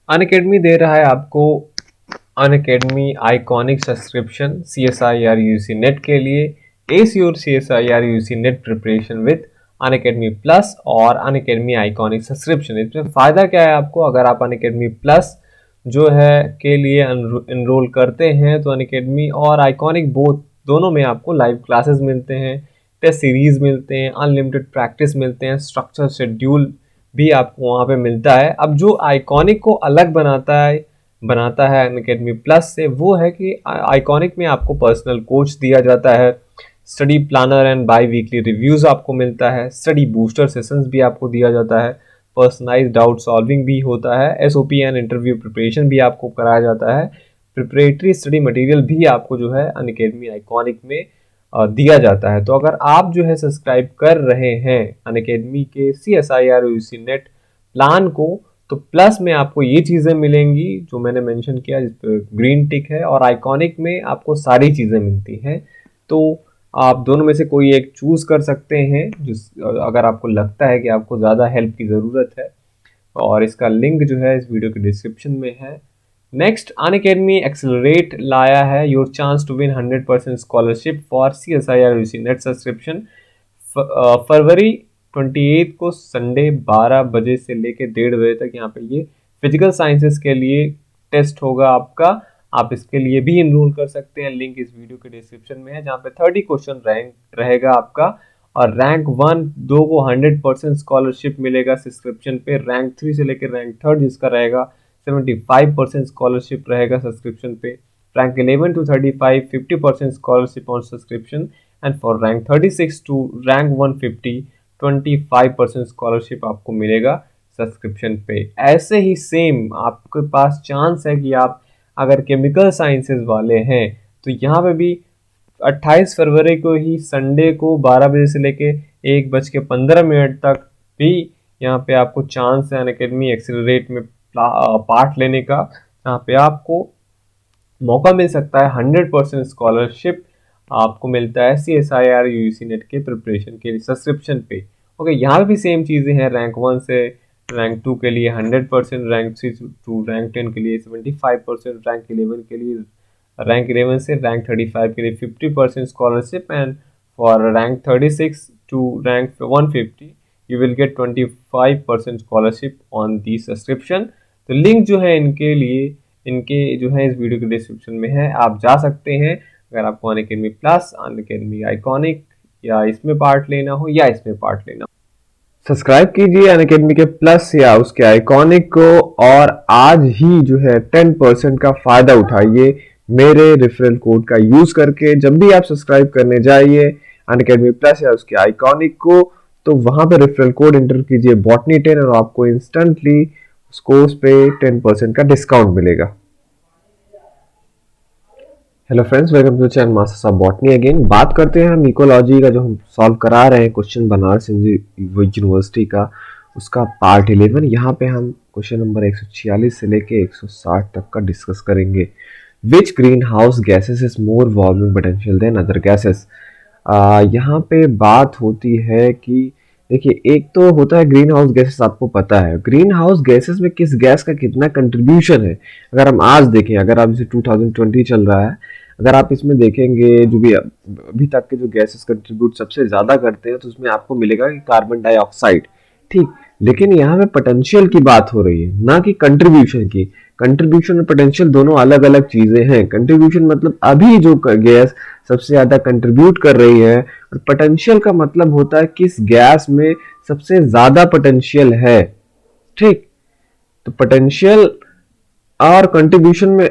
Unacademy दे रहा है आपको Unacademy iconic subscription CSIR UGC net के लिए। S your CSIR UGC net preparation with Unacademy plus और अनअकैडमी आइकॉनिक सब्सक्रिप्शन। इसमें फ़ायदा क्या है आपको? अगर आप अनअकैडमी प्लस जो है के लिए एनरोल करते हैं तो अनअकैडमी और आइकॉनिक दोनों में आपको लाइव क्लासेस मिलते हैं, टेस्ट सीरीज मिलते हैं, अनलिमिटेड प्रैक्टिस मिलते हैं, स्ट्रक्चर शेड्यूल भी आपको वहाँ पे मिलता है। अब जो आइकॉनिक को अलग बनाता है अनअकैडमी प्लस से, वो है कि आइकॉनिक में आपको पर्सनल कोच दिया जाता है, study planner and bi weekly reviews आपको मिलता है, स्टडी बूस्टर सेशंस भी आपको दिया जाता है, पर्सनलाइज डाउट सॉल्विंग भी होता है, SOP एंड इंटरव्यू प्रिपरेशन भी आपको कराया जाता है, प्रिपरेटरी स्टडी मटेरियल भी आपको जो है अनअकैडमी आइकॉनिक में दिया जाता है। तो अगर आप जो है सब्सक्राइब कर रहे हैं अनअकैडमी के CSIR UGC नेट प्लान को, तो प्लस में आपको ये चीज़ें मिलेंगी जो मैंने मेंशन किया, जिस पर ग्रीन टिक है, और आइकॉनिक में आपको सारी चीज़ें मिलती हैं। तो आप दोनों में से कोई एक चूज़ कर सकते हैं जिस अगर आपको लगता है कि आपको ज़्यादा हेल्प की ज़रूरत है, और इसका लिंक जो है इस वीडियो के डिस्क्रिप्शन में है। नेक्स्ट, अनअकैडमी एक्सेलरेट लाया है your chance to win 100% scholarship for CSIR UGC NET subscription. फरवरी 28 को संडे 12 बजे से लेकर 1:30 बजे तक यहाँ पे ये फिजिकल साइंसेस के लिए टेस्ट होगा आपका। आप इसके लिए भी इनरोल कर सकते हैं, लिंक इस वीडियो के डिस्क्रिप्शन में है, जहाँ पे 30 क्वेश्चन रैंक रहेगा आपका, और रैंक 1 2 को 100% स्कॉलरशिप मिलेगा सब्सक्रिप्शन पे, रैंक 3 से लेकर रैंक 3 जिसका रहेगा 75% स्कॉलरशिप रहेगा सब्सक्रिप्शन पे, rank 11 to 35 50% scholarship on subscription, and for rank 36 to rank 150 25% scholarship आपको मिलेगा सब्सक्रिप्शन पे। ऐसे ही सेम आपके पास चांस है कि आप अगर केमिकल साइंसेज वाले हैं तो यहाँ पे भी 28 फरवरी को ही संडे को 12 बजे से लेके 1:15 तक भी यहाँ पे आपको चांस है अनअकैडमी एक्सेलरेट में पार्ट लेने का, जहाँ पे आपको मौका मिल सकता है 100% स्कॉलरशिप आपको मिलता है CSIR UGC नेट के प्रिपरेशन के सब्सक्रिप्शन पे। ओके, यहाँ भी सेम चीज़ें हैं, रैंक 1 से रैंक 2 के लिए 100%, रैंक 3 टू रैंक 10 के लिए 75%, रैंक 11 के लिए रैंक 11 से रैंक 35 के लिए 50% scholarship, and for rank 36 to rank 150 you will get 25% scholarship on the subscription. तो लिंक जो है इनके जो है इस वीडियो के डिस्क्रिप्शन में है, आप जा सकते हैं अगर आपको अनअकैडमी प्लस, अनअकैडमी आइकॉनिक या इसमें पार्ट लेना हो या इसमें पार्ट लेना हो। सब्सक्राइब कीजिए अनअकैडमी के प्लस या उसके आइकॉनिक को, और आज ही जो है 10% का फायदा उठाइए मेरे रेफरल कोड का यूज करके। जब भी आप सब्सक्राइब करने जाइए अनअकैडमी प्लस या उसके आइकॉनिक को, तो वहां पे रेफरल कोड एंटर कीजिए botany10 और आपको इंस्टेंटली उस कोर्स पे 10% का डिस्काउंट मिलेगा। Hello friends, welcome to channel masters of botany. Again बात करते हैं हम इकोलॉजी का, जो हम सॉल्व करा रहे हैं क्वेश्चन बनारस यूनिवर्सिटी का, उसका पार्ट 11। यहाँ पे हम क्वेश्चन नंबर 146 से लेके 160 तक का डिस्कस करेंगे। Which green house gases is more warming potential than other gases. यहाँ पे बात होती है कि देखिए, एक तो होता है ग्रीन हाउस गैसेस, आपको पता है ग्रीन हाउस गैसेस में किस गैस का कितना कंट्रीब्यूशन है। अगर हम आज देखें, अगर आप जैसे 2020 चल रहा है, अगर आप इसमें देखेंगे जो भी अभी तक के जो गैसेस कंट्रीब्यूट सबसे ज़्यादा करते हैं, तो उसमें आपको मिलेगा कि कार्बन डाइऑक्साइड। ठीक, लेकिन यहाँ पे पोटेंशियल की बात हो रही है, ना कि कंट्रीब्यूशन की। कंट्रीब्यूशन और पोटेंशियल दोनों अलग अलग चीजें हैं। कंट्रीब्यूशन मतलब अभी जो गैस सबसे ज्यादा कंट्रीब्यूट कर रही है, और पोटेंशियल का मतलब होता है किस गैस में सबसे ज्यादा पोटेंशियल है। ठीक, तो पोटेंशियल और कंट्रीब्यूशन में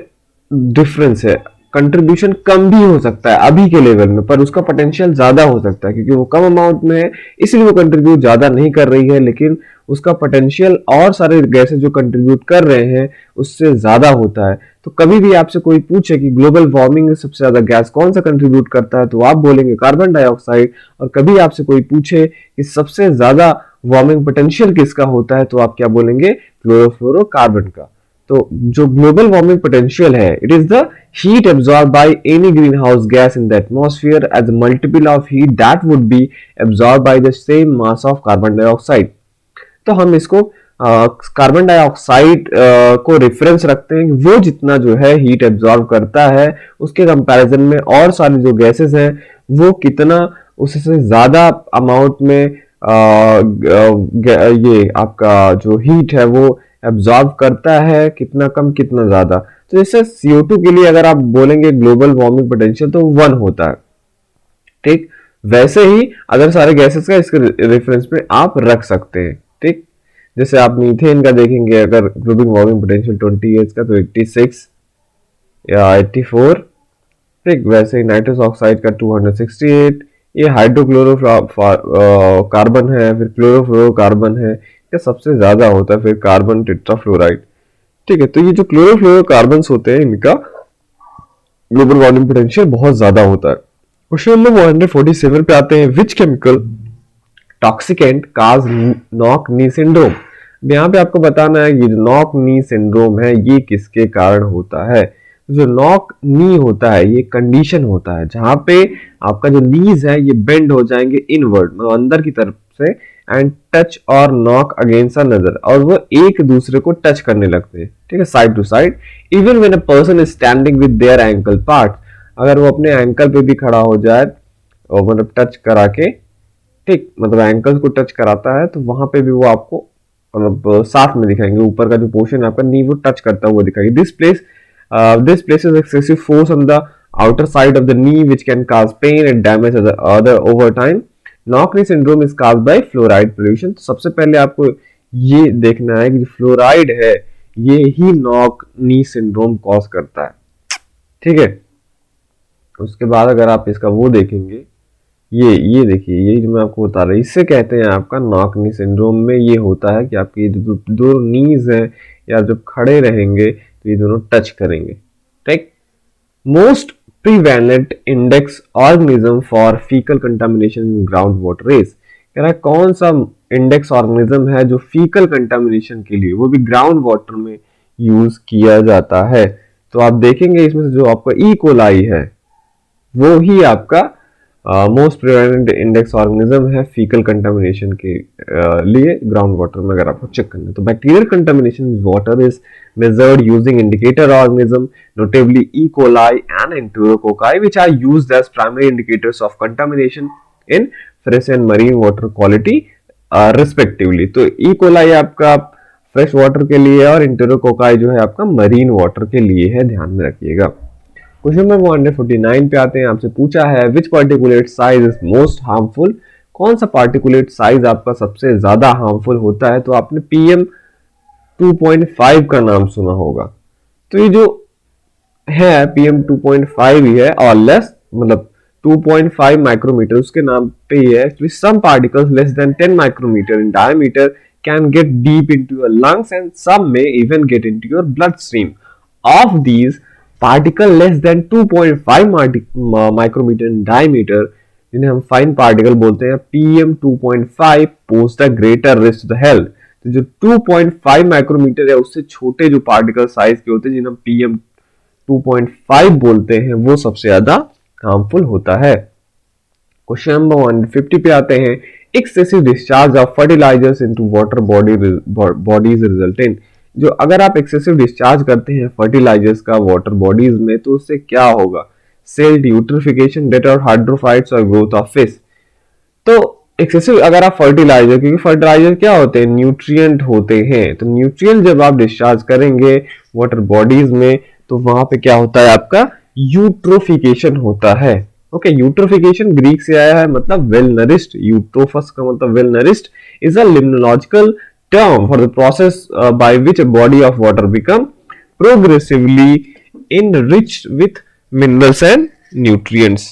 डिफरेंस है। कंट्रीब्यूशन कम भी हो सकता है अभी के लेवल में, पर उसका पोटेंशियल ज्यादा हो सकता है, क्योंकि वो कम अमाउंट में है इसलिए वो कंट्रीब्यूट ज्यादा नहीं कर रही है, लेकिन उसका पोटेंशियल और सारे गैसेस जो कंट्रीब्यूट कर रहे हैं उससे ज्यादा होता है। तो कभी भी आपसे कोई पूछे कि ग्लोबल वार्मिंग में सबसे ज्यादा गैस कौन सा कंट्रीब्यूट करता है, तो आप बोलेंगे कार्बन डाइऑक्साइड। और कभी आपसे कोई पूछे कि सबसे ज्यादा वार्मिंग पोटेंशियल किसका होता है, तो आप क्या बोलेंगे, क्लोरोफ्लोरोकार्बन का। तो जो ग्लोबल वार्मिंग पोटेंशियल है, it is the heat absorbed by any greenhouse gas in the atmosphere as a multiple of heat that would be absorbed by the same mass of carbon dioxide। तो हम इसको carbon dioxide को reference रखते हैं, वो जितना जो है हीट एब्जॉर्ब करता है उसके कंपैरिजन में और सारी जो गैसेस हैं वो कितना उससे ज्यादा अमाउंट में ये आपका जो हीट है वो एब्जॉर्ब करता है, कितना कम कितना ज्यादा। तो जैसे CO2 के लिए अगर आप बोलेंगे ग्लोबल वार्मिंग पोटेंशियल तो 1 होता है, ठीक। वैसे ही अदर सारे गैसेस का इसके रेफरेंस में आप रख सकते हैं, ठीक। जैसे आप मीथेन का देखेंगे, अगर ग्लोबल वार्मिंग पोटेंशियल 20 ईयर्स का तो 86 या 84, ठीक। वैसे ही नाइट्रस ऑक्साइड का 268, ये हाइड्रोक्लोरो कार्बन है, फिर क्लोरोफ्लोरोकार्बन है, ये सबसे ज्यादा होता है, फिर कार्बन टेट्राफ्लोराइड, ठीक है। तो ये जो क्लोरोफ्लोरोकार्बन होते हैं इनका ग्लोबल वार्मिंग पोटेंशियल बहुत ज्यादा होता है। क्वेश्चन नंबर 147 पे आते हैं, which chemical toxicant cause knock knee syndrome. यहाँ पे आपको बताना है ये जो नॉक नी सिंड्रोम है ये किसके कारण होता है। जो नॉक नी होता है ये कंडीशन होता है जहां पे आपका जो नीज है ये बेंड हो जाएंगे इनवर्ड, मतलब अंदर की तरफ से, एंड टच और नॉक अगेंस्ट अनदर, और वो एक दूसरे को टच करने लगते हैं, ठीक है, side to side. Even when a person is standing with their ankle part, अगर वो अपने एंकल पे भी खड़ा हो जाए और मतलब टच करा के, ठीक, मतलब एंकल्स को टच कराता है तो वहां पे भी वो आपको मतलब साथ में दिखाएंगे, ऊपर का जो पोर्शन है आपका नी वो टच करता हुआ दिखाएगी। This places excessive force on the outer side of the knee which can cause pain and damage other over time. Knock knee syndrome is caused by fluoride pollution. तो सबसे पहले आपको ये देखना है कि फ्लोराइड है ये ही नॉक नी सिंड्रोम कॉज करता है, ठीक है। उसके बाद अगर आप इसका वो देखेंगे, ये देखिए, ये जो मैं आपको बता रहा हूँ इससे कहते हैं आपका नॉक नी सिंड्रोम में ये होता है कि आपकी जो दो नीज है या जब खड़े रहेंगे तो ये दोनों टच करेंगे, ठीक। Most prevalent index organism for faecal contamination in ground water is, कह रहा है कौन सा इंडेक्स ऑर्गेनिज्म है जो फीकल कंटामिनेशन के लिए वो भी ग्राउंड वाटर में यूज किया जाता है। तो आप देखेंगे इसमें से जो आपका ई कोलाई है वो ही आपका मोस्ट प्रिवेलेंट इंडेक्स ऑर्गेनिज्म है फीकल कंटामिनेशन के लिए ग्राउंड वाटर में अगर आपको चेक करना है। तो bacterial contamination water is measured using indicator organism, notably E. coli and enterococci, which are used as primary indicators of contamination in fresh and marine water quality, respectively. तो E. coli आपका fresh water के लिए और enterococci जो है आपका marine water के लिए है, ध्यान में रखिएगा। क्वेश्चन नंबर 149 पे आते हैं, आपसे पूछा है which particulate size is most harmful, कौन सा पार्टिकुलेट साइज आपका सबसे ज्यादा हार्मफुल होता है। तो आपने PM 2.5 का नाम सुना होगा। तो ये जो है PM 2.5 ही है और लेस, मतलब 2.5 माइक्रोमीटर उसके नाम पे ही है। Some particles less than 10 micrometre in diameter can get deep into your lungs and some may even get into your blood stream. Of these particle less than 2.5 micrometre in diameter, जिन्हें हम fine particle बोलते हैं, PM 2.5 pose the greater risk to the health. जो 2.5 micrometer है उससे छोटे जो particle size के होते हैं जिन्हें PM 2.5 बोलते हैं वो सबसे ज्यादा हार्मफुल होता है। क्वेश्चन नंबर 150 पे आते हैं, excessive discharge of fertilizers into water bodies result in, जो अगर आप एक्सेसिव डिस्चार्ज करते हैं फर्टिलाइजर्स का वाटर बॉडीज में तो उससे क्या होगा, cell eutrophication, death of hydrophytes और ग्रोथ ऑफ फिश। तो एक्सेसिव अगर आप फर्टिलाइजर, क्योंकि फर्टिलाइजर क्या होते हैं, न्यूट्रिएंट होते हैं, तो न्यूट्रिएंट जब आप डिस्चार्ज करेंगे वाटर बॉडीज में तो वहां पे क्या होता है आपका यूट्रोफिकेशन होता है। ओके, यूट्रोफिकेशन ग्रीक से आया है, मतलब वेल नरिश्ड, यूट्रोफस का मतलब well nourished, is a limnological term for the process by which a body of water become progressively enriched with minerals and nutrients.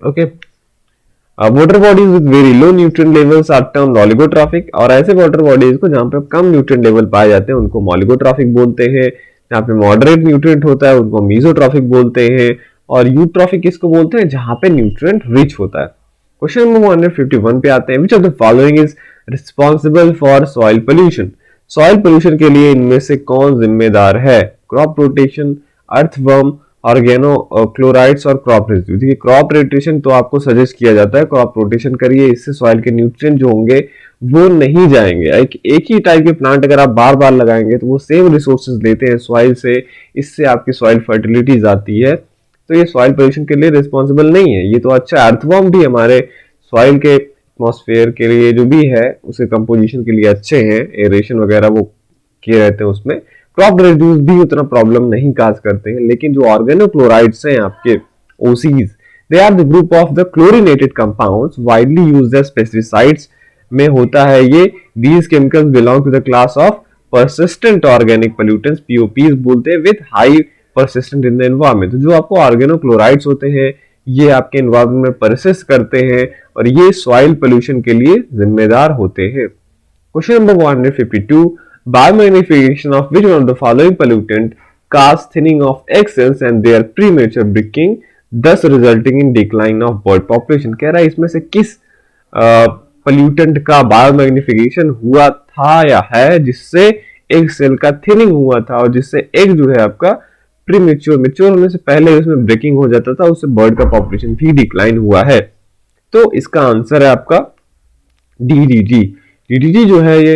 Okay. Water bodies with very low nutrient levels are termed oligotrophic, और ऐसे water bodies को जहां पे कम nutrient level पाए जाते हैं उनको ऑलिगोट्रॉफिक बोलते हैं। जहां पे मॉडरेट न्यूट्रिएंट होता है उनको मीजोट्रॉफिक बोलते हैं, और यूट्रॉफिक किसको बोलते हैं, जहां पे न्यूट्रिएंट रिच होता है। क्वेश्चन नंबर 151 पे आते हैं, which of the following is responsible for soil pollution. Soil pollution के लिए इनमें से कौन जिम्मेदार है, crop rotation, earthworm, organo chlorides और क्रॉप रेजिड्यू। देखिए क्रॉप रोटेशन तो आपको सजेस्ट किया जाता है, क्रॉप रोटेशन करिए, इससे सॉइल के न्यूट्रिएंट जो होंगे वो नहीं जाएंगे। एक ही टाइप के प्लांट अगर आप बार बार लगाएंगे तो वो सेम रिसोर्सेज लेते हैं सॉइल से, इससे आपकी सॉइल फर्टिलिटी जाती है, तो ये सॉइल पोल्यूशन के लिए रिस्पॉन्सिबल नहीं है। ये तो अच्छा अर्थवॉर्म भी हमारे सॉइल के एटमॉस्फेयर के लिए जो भी है उसके कंपोजिशन के लिए अच्छे हैं, एरेशन वगैरह वो किए रहते हैं उसमें। क्रॉप रेजिड्यूज भी उतना प्रॉब्लम नहीं काज करते हैं, लेकिन जो ऑर्गेनोक्लोराइड्स हैं आपके OCs, they are the group of the chlorinated compounds widely used as pesticides में होता है ये। These chemicals belong to the class of persistent organic pollutants, POPs बोलते हैं, with high persistent in the environment। तो जो आपको ऑर्गेनोक्लोराइड्स होते हैं ये आपके एनवायरमेंट में परसिस्ट करते हैं और ये सॉइल पोल्यूशन के लिए जिम्मेदार होते हैं। Question number 152, biomagnification of which one of the following pollutant cause thinning of egg cells and their premature breaking, thus resulting in decline of bird population। कह रहा है इसमें से किस पोल्यूटेंट का बायोमैग्निफिकेशन हुआ था या है जिससे एग सेल का थिनिंग हुआ था और जिससे एग जो है आपका प्रीमेच्योर मेच्योर होने से पहले उसमें ब्रेकिंग हो जाता था, उससे बर्ड का पॉपुलेशन भी डिक्लाइन हुआ है। तो इसका आंसर है आपका डीडीटी। डीडीटी जो है ये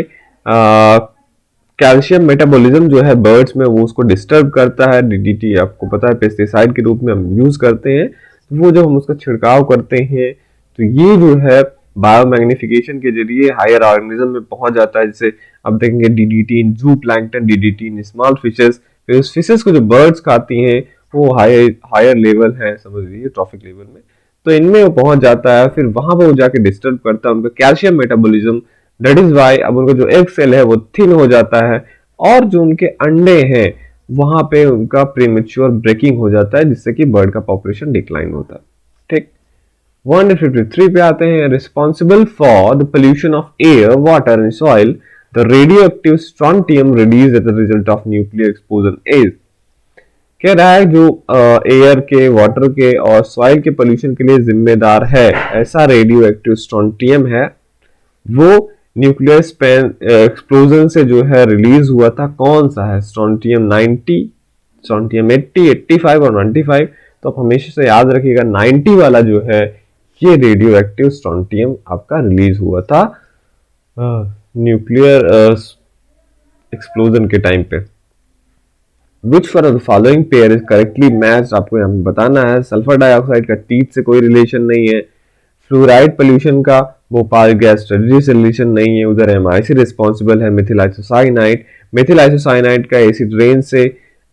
कैल्शियम मेटाबॉलिज्म जो है बर्ड्स में वो उसको डिस्टर्ब करता है। डीडीटी आपको पता है पेस्टिसाइड के रूप में हम यूज करते हैं, तो वो जब हम उसका छिड़काव करते हैं तो ये जो है बायोमैग्निफिकेशन के जरिए हायर ऑर्गेनिज्म में पहुंच जाता है। जैसे अब देखेंगे डीडीटी इन जू plankton, DDT in small fishes, फिर उस फिशेस को जो बर्ड्स खाती हैं वो हायर लेवल है, समझ लीजिए ट्रॉफिक लेवल में, तो इनमें वो पहुंच जाता है, फिर वहां पर वो जाके डिस्टर्ब करता है उनका calcium metabolism. That is why अब उनका जो एग सेल है वो थिन हो जाता है और जो उनके अंडे हैं वहां पे उनका प्रीमेच्योर ब्रेकिंग हो जाता है, जिससे कि बर्ड का पॉपुलेशन डिक्लाइन होता है। ठीक, 153 पे आते हैं। Responsible for the pollution of air, water and soil, the radioactive strontium release as a result of nuclear exposure is. कह रहा है जो एयर के, वाटर के और सॉइल के पोल्यूशन के लिए जिम्मेदार है ऐसा रेडियो एक्टिव स्ट्रोंटियम है, वो न्यूक्लियर एक्सप्लोजन से जो है रिलीज हुआ था। कौन सा है? स्ट्रोंटियम 90, स्ट्रोंटियम 80, 85 और 95। तो आप हमेशा से याद रखिएगा 90 वाला जो है ये रेडियो एक्टिव स्ट्रोंटियम आपका रिलीज हुआ था न्यूक्लियर एक्सप्लोजन के टाइम पे। Which one of the following pair is correctly matched? आपको यहाँ पे बताना है। सल्फर डाइऑक्साइड का टीथ से कोई रिलेशन नहीं है, फ्लोराइड पोल्यूशन का भोपाल गैस ट्रेजेडी से रिलेशन नहीं है, उधर एमआईसी रिस्पॉन्सिबल है। मेथिल आइसोसाइनाइड, मेथिल आइसोसाइनाइड का एसिड रेन से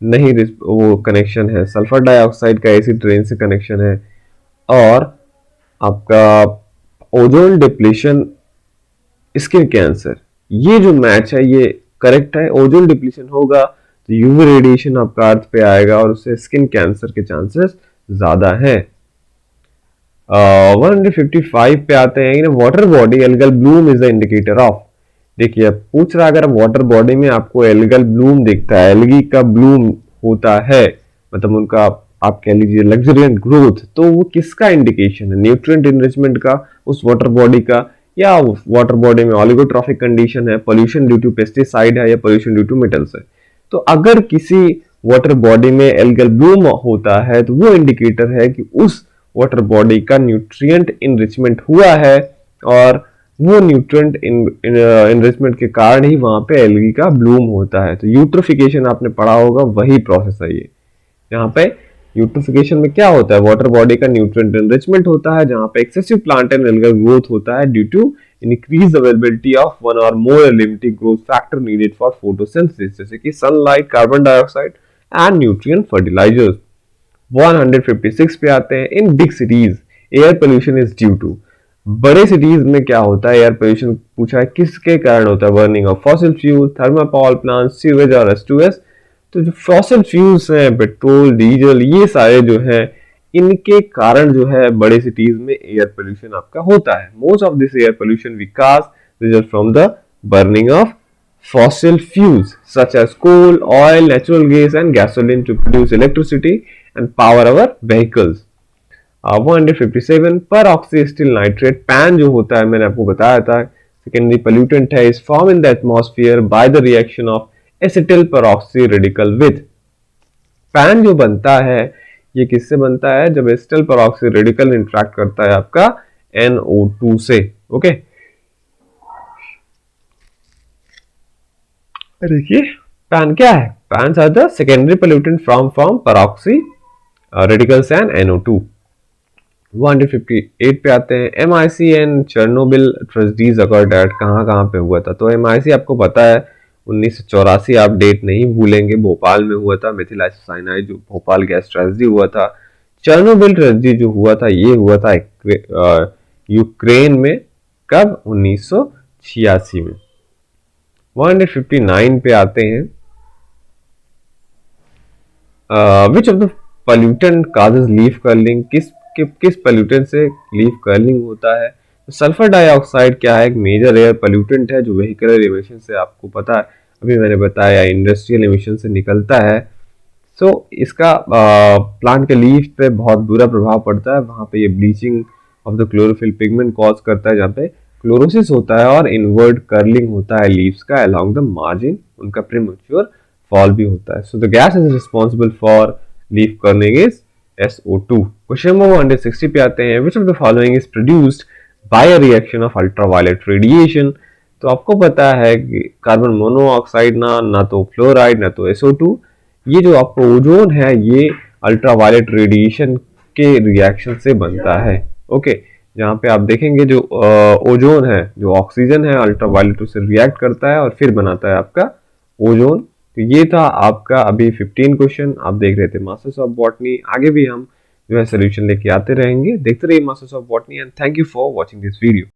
नहीं वो कनेक्शन है, सल्फर डाइऑक्साइड का एसिड रेन से कनेक्शन है। और आपका ओजोन डिप्लीशन, स्किन कैंसर, ये जो मैच है ये करेक्ट है। ओजोन डिप्लीशन होगा तो यूवी रेडिएशन आपका अर्थ पे आएगा और उससे स्किन कैंसर के चांसेस ज्यादा हैं। 155 पे आते हैं। Water body algal Bloom is the indicator of. देखिए पूछ रहा अगर वाटर बॉडी में आपको एल्गल ब्लूम दिखता है, एल्गी का ब्लूम होता है, मतलब उनका आप कह लीजिए लग्जरियंट ग्रोथ, तो वो किसका इंडिकेशन है? न्यूट्रिएंट इनरिचमेंट का, उस वाटर बॉडी का, या वाटर बॉडी में ऑलिगोट्रॉफिक कंडीशन है, पोल्यूशन ड्यू टू पेस्टिसाइड है, या पोल्यूशन ड्यू टू मेटल्स है। तो अगर किसी वाटर बॉडी में एल्गल ब्लूम होता है तो वो इंडिकेटर है कि उस वाटर बॉडी का न्यूट्रिएंट इनरिचमेंट हुआ है और वो न्यूट्रिएंट इनरिचमेंट के कारण ही वहां पे एल्गी का ब्लूम होता है। तो यूट्रोफिकेशन आपने पढ़ा होगा, वही प्रोसेस है ये। यहाँ पे यूट्रोफिकेशन में क्या होता है? वाटर बॉडी का न्यूट्रिएंट एनरिचमेंट होता है जहां पे excessive plant and algal growth होता है due to increased availability of one or more elementary growth factor needed for photosynthesis, जैसे कि sunlight, carbon dioxide and nutrient fertilizers। 156 पे आते हैं। In big cities air pollution is due to. बड़े cities में क्या होता है? एयर पोल्यूशन पूछा है किसके कारण होता है? Burning of fossil fuel, thermal power, सीवेज और एस2एस। तो जो फॉसिल फ्यूल्स हैं, पेट्रोल, डीजल, ये सारे जो हैं इनके कारण जो है बड़े सिटीज में एयर पोल्यूशन आपका होता है। Most of this air pollution we cause result from the burning of fossil fuels such as coal, oil, natural gas and gasoline to produce electricity and power our vehicles। 157 peroxyethyl nitrate pan जो होता है मैंने आपको बताया था secondary pollutant है, is formed in the atmosphere by the reaction of acetyl peroxy radical with। pan जो बनता है ये किससे बनता है? जब एसिटल पेरोक्सी रेडिकल इंटरेक्ट करता है आपका NO2 से। ओके, देखिए पैन क्या है? PANs are the secondary pollutant from peroxy radicals and NO2। 158 पे आते हैं। MIC and Chernobyl tragedies occurred at, कहाँ पे हुआ था? तो MIC आपको पता है 1984, आप डेट नहीं भूलेंगे, भोपाल में हुआ था। मिथिल आइसोसाइनाइड जो भोपाल गैस ट्रेजेडी हुआ था। चेरनोबिल ट्रेजेडी जो हुआ था ये हुआ था यूक्रेन में, कब? 1986 में। 159 पे आते हैं। Which of the pollutant causes leaf curling? किस पोल्यूटेंट से लीफ कर्लिंग होता है? तो सल्फर डाइऑक्साइड क्या है? एक मेजर एयर पोल्यूटेंट है जो वेहिकुलर एमिशन से, आपको पता है अभी मैंने बताया, इंडस्ट्रियल एमिशन से निकलता है। सो इसका प्लांट के लीफ पे बहुत बुरा प्रभाव पड़ता है। वहां पे ये bleaching of the chlorophyll pigment cause करता है, जहाँ पे क्लोरोसिस होता है और इनवर्ड कर्लिंग होता है लीव्स का अलोंग द मार्जिन, उनका प्रीमैच्योर फॉल भी होता है। So the gas is responsible for leaf curling is SO2। Question number 160 पे आते हैं। Which of the following is produced by a reaction of ultraviolet radiation? तो आपको पता है कि कार्बन मोनोऑक्साइड ना तो फ्लोराइड ना तो SO2, ये जो आपको ओजोन है ये अल्ट्रावायलेट रेडिएशन के रिएक्शन से बनता है। ओके, जहाँ पे आप देखेंगे जो ओजोन है, जो ऑक्सीजन है, अल्ट्रावायलेट उससे रिएक्ट करता है और फिर बनाता है आपका ओजोन। तो ये था आपका अभी 15 क्वेश्चन। आप देख रहे थे मास्टर्स ऑफ बॉटनी। आगे भी हम जो है सोल्यूशन लेके आते रहेंगे। देखते रहिए masters of botany and thank you for watching this video.